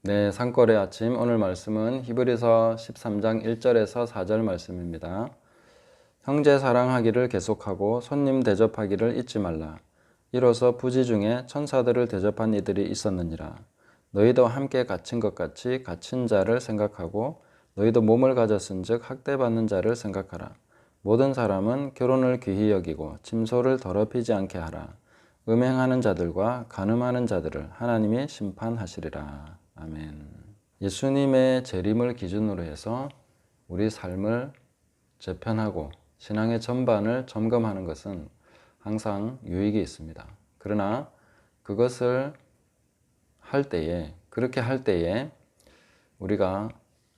네, 산골의 아침 오늘 말씀은 히브리서 13장 1절에서 4절 말씀입니다. 형제 사랑하기를 계속하고 손님 대접하기를 잊지 말라. 이로써 부지 중에 천사들을 대접한 이들이 있었느니라. 너희도 함께 갇힌 것 같이 갇힌 자를 생각하고 너희도 몸을 가졌은즉 학대받는 자를 생각하라. 모든 사람은 결혼을 귀히 여기고 침소를 더럽히지 않게 하라. 음행하는 자들과 간음하는 자들을 하나님이 심판하시리라. 아멘. 예수님의 재림을 기준으로 해서 우리 삶을 재편하고 신앙의 전반을 점검하는 것은 항상 유익이 있습니다. 그러나 그것을 그렇게 할 때에 우리가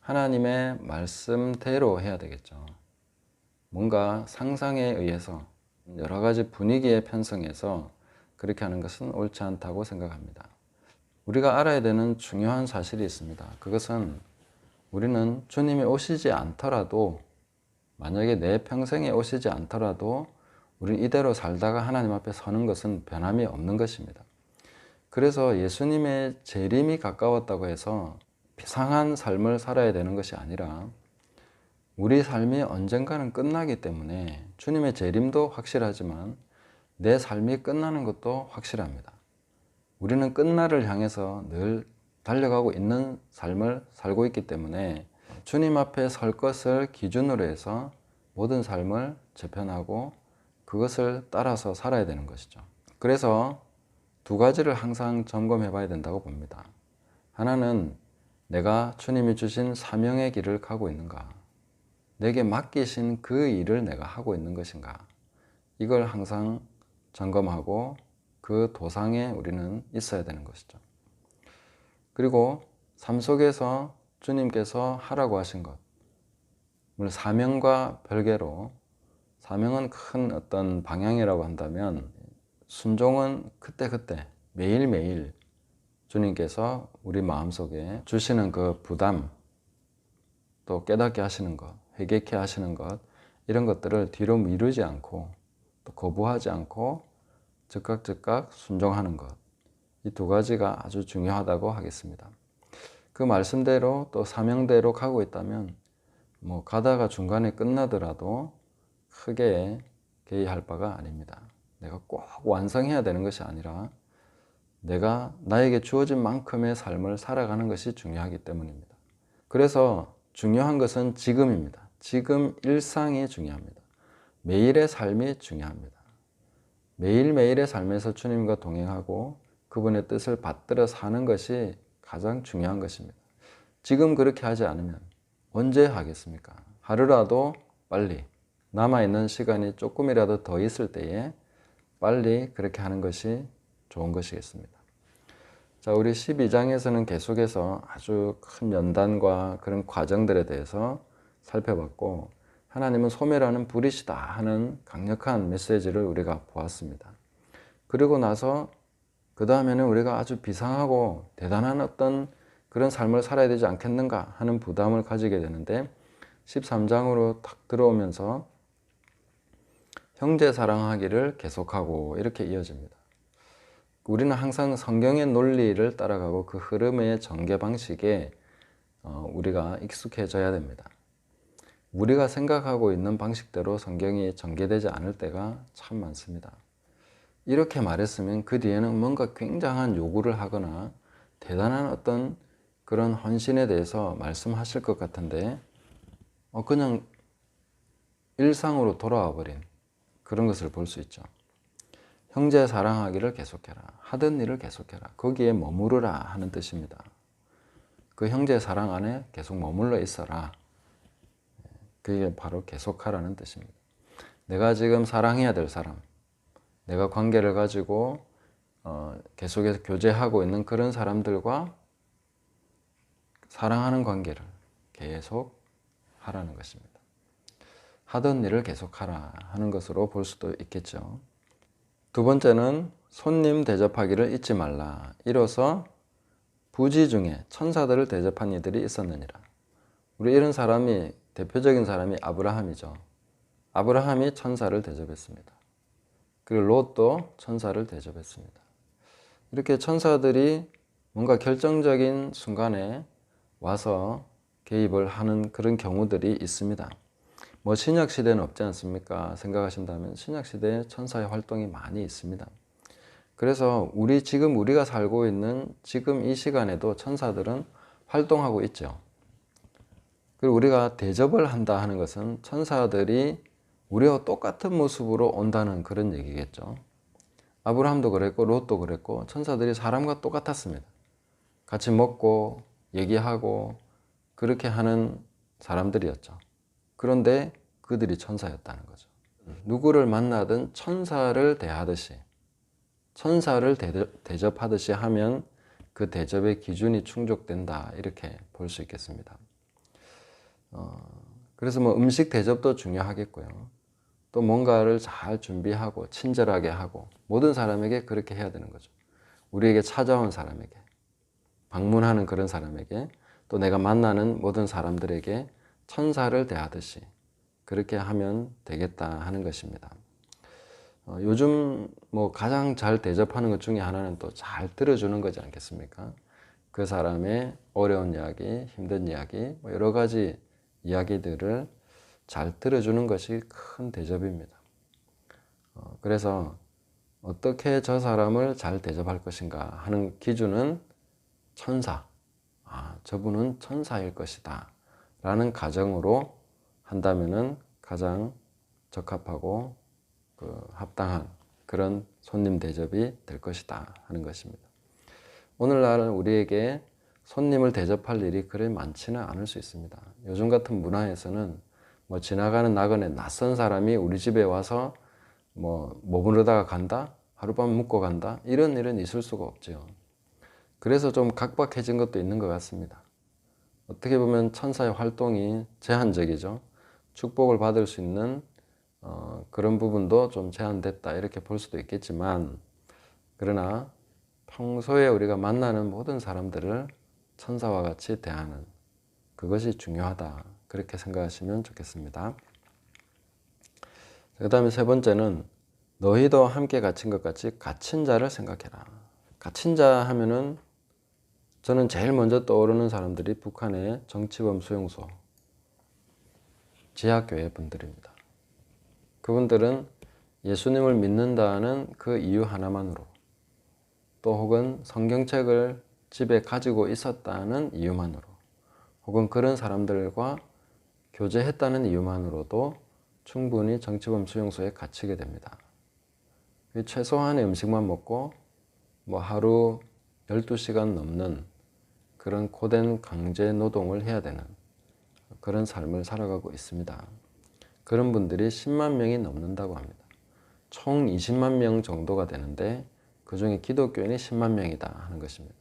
하나님의 말씀대로 해야 되겠죠. 뭔가 상상에 의해서 여러 가지 분위기에 편성해서 그렇게 하는 것은 옳지 않다고 생각합니다. 우리가 알아야 되는 중요한 사실이 있습니다. 그것은 우리는 주님이 오시지 않더라도, 만약에 내 평생에 오시지 않더라도 우리는 이대로 살다가 하나님 앞에 서는 것은 변함이 없는 것입니다. 그래서 예수님의 재림이 가까웠다고 해서 비상한 삶을 살아야 되는 것이 아니라 우리 삶이 언젠가는 끝나기 때문에 주님의 재림도 확실하지만 내 삶이 끝나는 것도 확실합니다. 우리는 끝날을 향해서 늘 달려가고 있는 삶을 살고 있기 때문에 주님 앞에 설 것을 기준으로 해서 모든 삶을 재편하고 그것을 따라서 살아야 되는 것이죠. 그래서 두 가지를 항상 점검해 봐야 된다고 봅니다. 하나는 내가 주님이 주신 사명의 길을 가고 있는가? 내게 맡기신 그 일을 내가 하고 있는 것인가? 이걸 항상 점검하고 그 도상에 우리는 있어야 되는 것이죠. 그리고 삶 속에서 주님께서 하라고 하신 것, 물론 사명과 별개로, 사명은 큰 어떤 방향이라고 한다면 순종은 그때그때 매일매일 주님께서 우리 마음속에 주시는 그 부담, 또 깨닫게 하시는 것, 회개케 하시는 것, 이런 것들을 뒤로 미루지 않고 또 거부하지 않고 즉각 순종하는 것, 이 두 가지가 아주 중요하다고 하겠습니다. 그 말씀대로 또 사명대로 가고 있다면 가다가 중간에 끝나더라도 크게 개의할 바가 아닙니다. 내가 꼭 완성해야 되는 것이 아니라 내가 나에게 주어진 만큼의 삶을 살아가는 것이 중요하기 때문입니다. 그래서 중요한 것은 지금입니다. 지금 일상이 중요합니다. 매일의 삶이 중요합니다. 매일매일의 삶에서 주님과 동행하고 그분의 뜻을 받들어 사는 것이 가장 중요한 것입니다. 지금 그렇게 하지 않으면 언제 하겠습니까? 하루라도 빨리, 남아있는 시간이 조금이라도 더 있을 때에 빨리 그렇게 하는 것이 좋은 것이겠습니다. 자, 우리 12장에서는 계속해서 아주 큰 연단과 그런 과정들에 대해서 살펴봤고, 하나님은 소멸하는 불이시다 하는 강력한 메시지를 우리가 보았습니다. 그리고 나서 그 다음에는 우리가 아주 비상하고 대단한 어떤 그런 삶을 살아야 되지 않겠는가 하는 부담을 가지게 되는데, 13장으로 탁 들어오면서 형제 사랑하기를 계속하고 이렇게 이어집니다. 우리는 항상 성경의 논리를 따라가고 그 흐름의 전개 방식에 우리가 익숙해져야 됩니다. 우리가 생각하고 있는 방식대로 성경이 전개되지 않을 때가 참 많습니다. 이렇게 말했으면 그 뒤에는 뭔가 굉장한 요구를 하거나 대단한 어떤 그런 헌신에 대해서 말씀하실 것 같은데 그냥 일상으로 돌아와 버린 그런 것을 볼 수 있죠. 형제 사랑하기를 계속해라. 하던 일을 계속해라. 거기에 머무르라 하는 뜻입니다. 그 형제 사랑 안에 계속 머물러 있어라. 그게 바로 계속하라는 뜻입니다. 내가 지금 사랑해야 될 사람, 내가 관계를 가지고 계속해서 교제하고 있는 그런 사람들과 사랑하는 관계를 계속 하라는 것입니다. 하던 일을 계속하라 하는 것으로 볼 수도 있겠죠. 두 번째는 손님 대접하기를 잊지 말라. 이로써 부지 중에 천사들을 대접한 이들이 있었느니라. 우리 이런 사람이, 대표적인 사람이 아브라함이죠. 아브라함이 천사를 대접했습니다. 그리고 롯도 천사를 대접했습니다. 이렇게 천사들이 뭔가 결정적인 순간에 와서 개입을 하는 그런 경우들이 있습니다. 뭐 신약시대는 없지 않습니까? 생각하신다면 신약시대에 천사의 활동이 많이 있습니다. 그래서 지금 우리가 살고 있는 지금 이 시간에도 천사들은 활동하고 있죠. 그리고 우리가 대접을 한다 하는 것은 천사들이 우리와 똑같은 모습으로 온다는 그런 얘기겠죠. 아브라함도 그랬고 롯도 그랬고 천사들이 사람과 똑같았습니다. 같이 먹고 얘기하고 그렇게 하는 사람들이었죠. 그런데 그들이 천사였다는 거죠. 누구를 만나든 천사를 대하듯이, 천사를 대접하듯이 하면 그 대접의 기준이 충족된다, 이렇게 볼 수 있겠습니다. 그래서 뭐 음식 대접도 중요하겠고요. 또 뭔가를 잘 준비하고 친절하게 하고 모든 사람에게 그렇게 해야 되는 거죠. 우리에게 찾아온 사람에게, 방문하는 그런 사람에게, 또 내가 만나는 모든 사람들에게 천사를 대하듯이 그렇게 하면 되겠다 하는 것입니다. 요즘 뭐 가장 잘 대접하는 것 중에 하나는 또 잘 들어주는 거지 않겠습니까? 그 사람의 어려운 이야기, 힘든 이야기, 뭐 여러 가지 이야기들을 잘 들어주는 것이 큰 대접입니다. 그래서 어떻게 저 사람을 잘 대접할 것인가 하는 기준은 천사, 저분은 천사일 것이다 라는 가정으로 한다면은 가장 적합하고 합당한 그런 손님 대접이 될 것이다 하는 것입니다. 오늘날 우리에게 손님을 대접할 일이 그리 많지는 않을 수 있습니다. 요즘 같은 문화에서는 뭐 지나가는 나그네 낯선 사람이 우리 집에 와서 뭐 머무르다가 간다, 하룻밤 묵고 간다, 이런 일은 있을 수가 없죠. 그래서 좀 각박해진 것도 있는 것 같습니다. 어떻게 보면 천사의 활동이 제한적이죠. 축복을 받을 수 있는 그런 부분도 좀 제한됐다, 이렇게 볼 수도 있겠지만, 그러나 평소에 우리가 만나는 모든 사람들을 천사와 같이 대하는 그것이 중요하다, 그렇게 생각하시면 좋겠습니다. 그 다음에 세 번째는 너희도 함께 갇힌 것 같이 갇힌 자를 생각해라. 갇힌 자 하면은 저는 제일 먼저 떠오르는 사람들이 북한의 정치범 수용소 지하교회 분들입니다. 그분들은 예수님을 믿는다는 그 이유 하나만으로, 또 혹은 성경책을 집에 가지고 있었다는 이유만으로, 혹은 그런 사람들과 교제했다는 이유만으로도 충분히 정치범 수용소에 갇히게 됩니다. 최소한의 음식만 먹고 뭐 하루 12시간 넘는 그런 고된 강제 노동을 해야 되는 그런 삶을 살아가고 있습니다. 그런 분들이 10만 명이 넘는다고 합니다. 총 20만 명 정도가 되는데 그 중에 기독교인이 10만 명이다 하는 것입니다.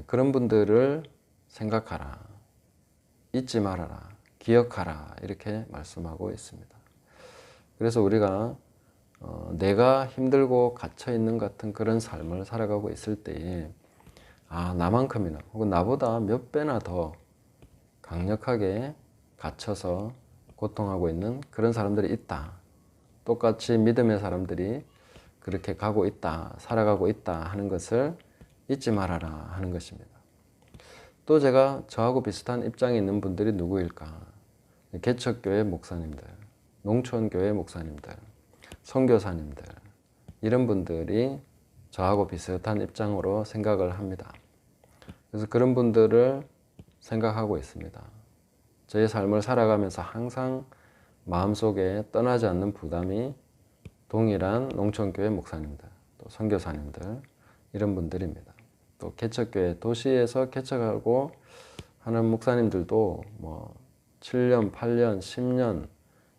그런 분들을 생각하라, 잊지 말아라, 기억하라, 이렇게 말씀하고 있습니다. 그래서 우리가 내가 힘들고 갇혀있는 같은 그런 삶을 살아가고 있을 때에 나만큼이나 혹은 나보다 몇 배나 더 강력하게 갇혀서 고통하고 있는 그런 사람들이 있다. 똑같이 믿음의 사람들이 그렇게 가고 있다, 살아가고 있다 하는 것을 잊지 말아라 하는 것입니다. 또 제가 저하고 비슷한 입장에 있는 분들이 누구일까? 개척교회 목사님들, 농촌교회 목사님들, 선교사님들, 이런 분들이 저하고 비슷한 입장으로 생각을 합니다. 그래서 그런 분들을 생각하고 있습니다. 저의 삶을 살아가면서 항상 마음속에 떠나지 않는 부담이 동일한 농촌교회 목사님들, 또 선교사님들, 이런 분들입니다. 또 개척교회, 도시에서 개척하고 하는 목사님들도 뭐 7년, 8년, 10년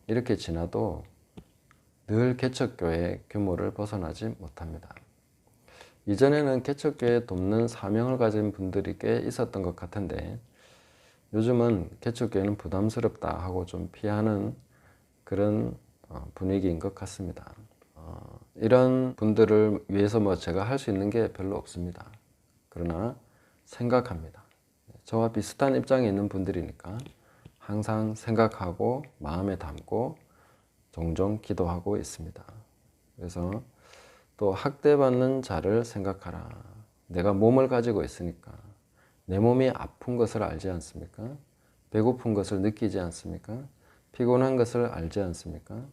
이렇게 지나도 늘 개척교회 규모를 벗어나지 못합니다. 이전에는 개척교회 돕는 사명을 가진 분들이 꽤 있었던 것 같은데 요즘은 개척교회는 부담스럽다 하고 좀 피하는 그런 분위기인 것 같습니다. 이런 분들을 위해서 뭐 제가 할 수 있는 게 별로 없습니다. 그러나 생각합니다. 저와 비슷한 입장에 있는 분들이니까 항상 생각하고 마음에 담고 종종 기도하고 있습니다. 그래서 또 학대받는 자를 생각하라. 내가 몸을 가지고 있으니까 내 몸이 아픈 것을 알지 않습니까? 배고픈 것을 느끼지 않습니까? 피곤한 것을 알지 않습니까?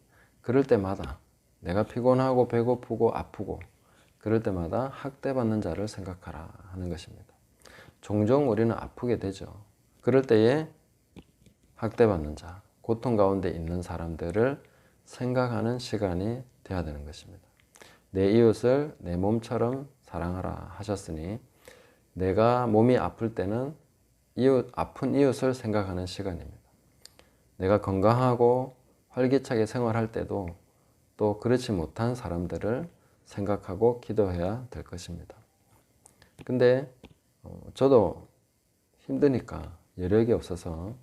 그럴 때마다 내가 피곤하고 배고프고 아프고 그럴 때마다 학대받는 자를 생각하라 하는 것입니다. 종종 우리는 아프게 되죠. 그럴 때에 학대받는 자, 고통 가운데 있는 사람들을 생각하는 시간이 되어야 되는 것입니다. 내 이웃을 내 몸처럼 사랑하라 하셨으니 내가 몸이 아플 때는 아픈 이웃을 생각하는 시간입니다. 내가 건강하고 활기차게 생활할 때도 또 그렇지 못한 사람들을 생각하고 기도해야 될 것입니다. 근데 저도 힘드니까 여력이 없어서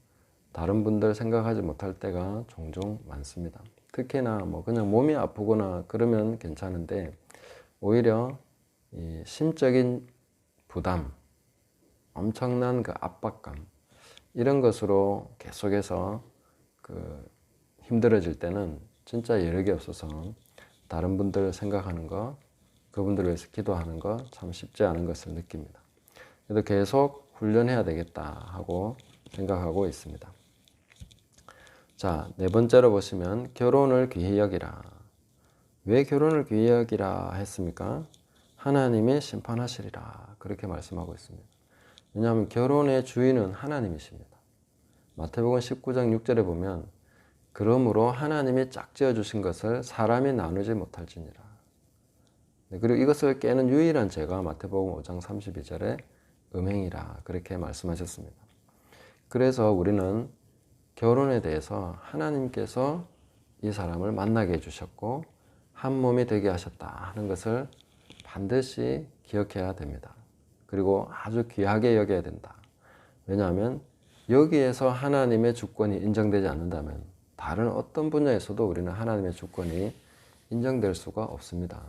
다른 분들 생각하지 못할 때가 종종 많습니다. 특히나 그냥 몸이 아프거나 그러면 괜찮은데 오히려 이 심적인 부담, 엄청난 그 압박감 이런 것으로 계속해서 힘들어질 때는 진짜 여력이 없어서 다른 분들 생각하는 거, 그분들을 위해서 기도하는 거 참 쉽지 않은 것을 느낍니다. 그래도 계속 훈련해야 되겠다 하고 생각하고 있습니다. 자, 네 번째로 보시면 결혼을 귀히 여기라. 왜 결혼을 귀히 여기라 했습니까? 하나님이 심판하시리라 그렇게 말씀하고 있습니다. 왜냐하면 결혼의 주인은 하나님이십니다. 마태복음 19장 6절에 보면 그러므로 하나님이 짝지어 주신 것을 사람이 나누지 못할지니라. 그리고 이것을 깨는 유일한 죄가 마태복음 5장 32절에 음행이라 그렇게 말씀하셨습니다. 그래서 우리는 결혼에 대해서 하나님께서 이 사람을 만나게 해주셨고 한 몸이 되게 하셨다 하는 것을 반드시 기억해야 됩니다. 그리고 아주 귀하게 여겨야 된다. 왜냐하면 여기에서 하나님의 주권이 인정되지 않는다면 다른 어떤 분야에서도 우리는 하나님의 주권이 인정될 수가 없습니다.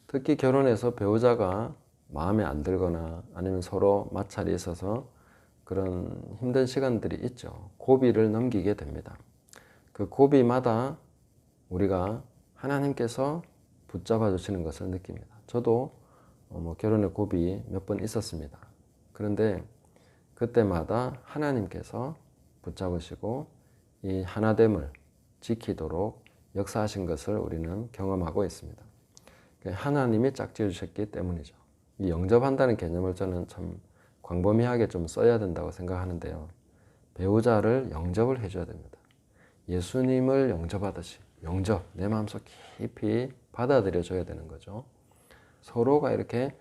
특히 결혼해서 배우자가 마음에 안 들거나 아니면 서로 마찰이 있어서 그런 힘든 시간들이 있죠. 고비를 넘기게 됩니다. 그 고비마다 우리가 하나님께서 붙잡아 주시는 것을 느낍니다. 저도 결혼의 고비 몇 번 있었습니다. 그런데 그때마다 하나님께서 붙잡으시고 이 하나됨을 지키도록 역사하신 것을 우리는 경험하고 있습니다. 하나님이 짝지어 주셨기 때문이죠. 이 영접한다는 개념을 저는 참 광범위하게 좀 써야 된다고 생각하는데요. 배우자를 영접을 해줘야 됩니다. 예수님을 영접하듯이 내 마음속 깊이 받아들여줘야 되는 거죠. 서로가 이렇게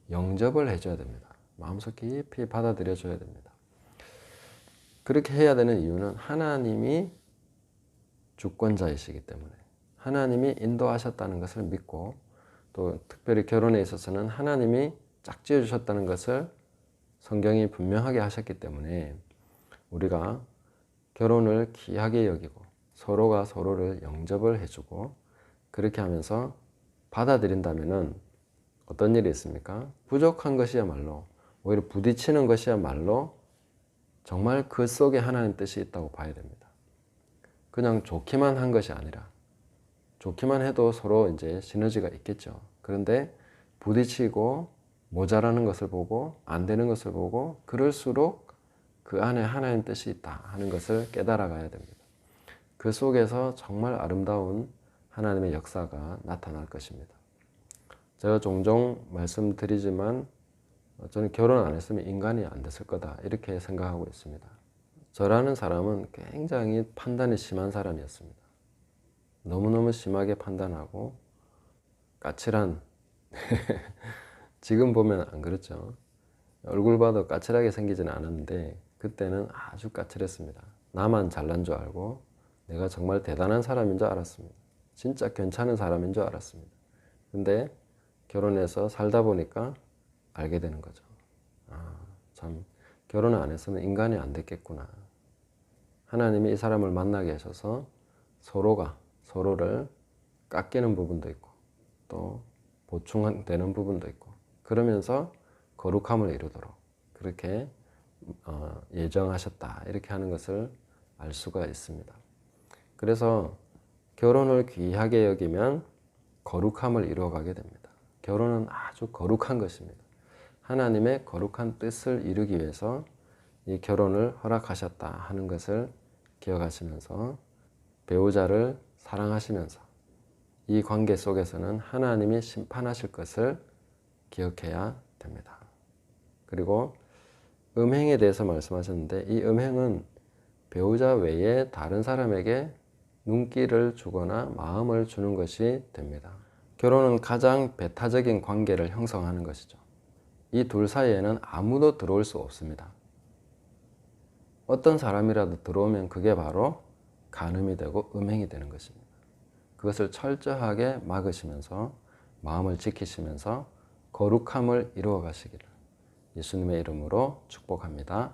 영접을 해줘야 됩니다. 마음속 깊이 받아들여줘야 됩니다. 그렇게 해야 되는 이유는 하나님이 주권자이시기 때문에 하나님이 인도하셨다는 것을 믿고 또 특별히 결혼에 있어서는 하나님이 짝지어 주셨다는 것을 성경이 분명하게 하셨기 때문에 우리가 결혼을 귀하게 여기고 서로가 서로를 영접을 해주고 그렇게 하면서 받아들인다면은 어떤 일이 있습니까? 부족한 것이야말로 오히려 부딪히는 것이야말로 정말 그 속에 하나님 뜻이 있다고 봐야 됩니다. 그냥 좋기만 한 것이 아니라 좋기만 해도 서로 이제 시너지가 있겠죠. 그런데 부딪히고 모자라는 것을 보고 안 되는 것을 보고 그럴수록 그 안에 하나님 뜻이 있다 하는 것을 깨달아 가야 됩니다. 그 속에서 정말 아름다운 하나님의 역사가 나타날 것입니다. 제가 종종 말씀드리지만 저는 결혼 안 했으면 인간이 안 됐을 거다 이렇게 생각하고 있습니다. 저라는 사람은 굉장히 판단이 심한 사람이었습니다. 너무너무 심하게 판단하고 까칠한 지금 보면 안 그렇죠. 얼굴 봐도 까칠하게 생기지는 않았는데 그때는 아주 까칠했습니다. 나만 잘난 줄 알고 내가 정말 대단한 사람인 줄 알았습니다. 진짜 괜찮은 사람인 줄 알았습니다. 근데 결혼해서 살다 보니까 알게 되는 거죠. 참 결혼을 안 했으면 인간이 안 됐겠구나. 하나님이 이 사람을 만나게 하셔서 서로가 서로를 깎이는 부분도 있고 또 보충되는 부분도 있고 그러면서 거룩함을 이루도록 그렇게 예정하셨다 이렇게 하는 것을 알 수가 있습니다. 그래서 결혼을 귀하게 여기면 거룩함을 이루어가게 됩니다. 결혼은 아주 거룩한 것입니다. 하나님의 거룩한 뜻을 이루기 위해서 이 결혼을 허락하셨다 하는 것을 기억하시면서 배우자를 사랑하시면서 이 관계 속에서는 하나님이 심판하실 것을 기억해야 됩니다. 그리고 음행에 대해서 말씀하셨는데 이 음행은 배우자 외에 다른 사람에게 눈길을 주거나 마음을 주는 것이 됩니다. 결혼은 가장 배타적인 관계를 형성하는 것이죠. 이 둘 사이에는 아무도 들어올 수 없습니다. 어떤 사람이라도 들어오면 그게 바로 간음이 되고 음행이 되는 것입니다. 그것을 철저하게 막으시면서 마음을 지키시면서 거룩함을 이루어 가시기를 예수님의 이름으로 축복합니다.